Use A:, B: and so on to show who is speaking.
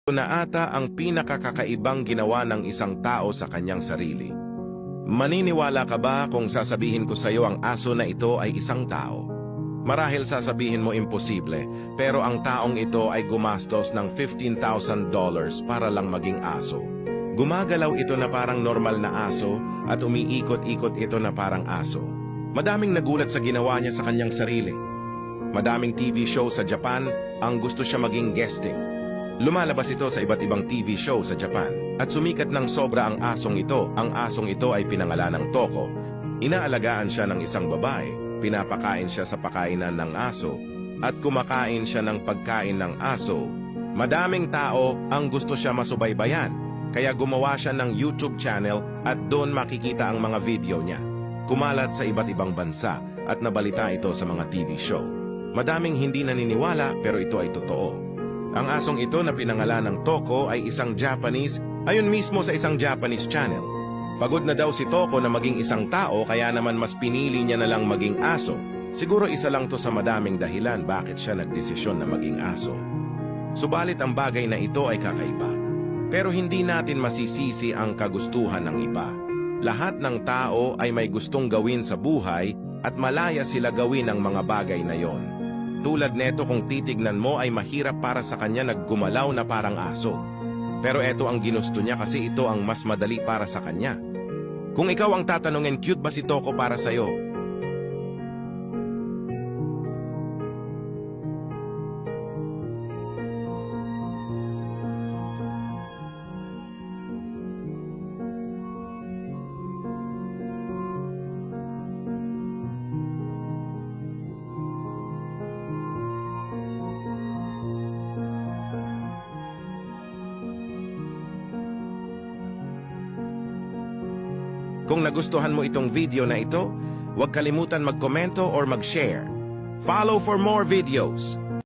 A: Ito na ata ang pinakakakaibang ginawa ng isang tao sa kanyang sarili. Maniniwala ka ba kung sasabihin ko sa iyo ang aso na ito ay isang tao? Marahil sasabihin mo imposible, pero ang taong ito ay gumastos ng $15,000 para lang maging aso. Gumagalaw ito na parang normal na aso at umiikot-ikot ito na parang aso. Madaming nagulat sa ginawa niya sa kanyang sarili. Madaming TV show sa Japan ang gusto siya maging guesting. Lumalabas ito sa iba't ibang TV show sa Japan at sumikat ng sobra ang asong ito. Ang asong ito ay pinangalan ng Toko. Inaalagaan siya ng isang babae, pinapakain siya sa pakainan ng aso at kumakain siya ng pagkain ng aso. Madaming tao ang gusto siya masubaybayan, kaya gumawa siya ng YouTube channel at doon makikita ang mga video niya. Kumalat sa iba't ibang bansa at nabalita ito sa mga TV show. Madaming hindi naniniwala pero ito ay totoo. Ang asong ito na pinangalan ng Toko ay isang Japanese, ayon mismo sa isang Japanese channel. Pagod na daw si Toko na maging isang tao kaya naman mas pinili niya na lang maging aso. Siguro isa lang to sa madaming dahilan bakit siya nagdesisyon na maging aso. Subalit ang bagay na ito ay kakaiba. Pero hindi natin masisisi ang kagustuhan ng iba. Lahat ng tao ay may gustong gawin sa buhay at malaya sila gawin ang mga bagay na yon. Tulad neto kung titignan mo ay mahirap para sa kanya naggumalaw na parang aso. Pero eto ang ginusto niya kasi ito ang mas madali para sa kanya. Kung ikaw ang tatanungin, cute ba si Toko para sa'yo? Kung nagustuhan mo itong video na ito, huwag kalimutan magkomento or mag-share. Follow for more videos.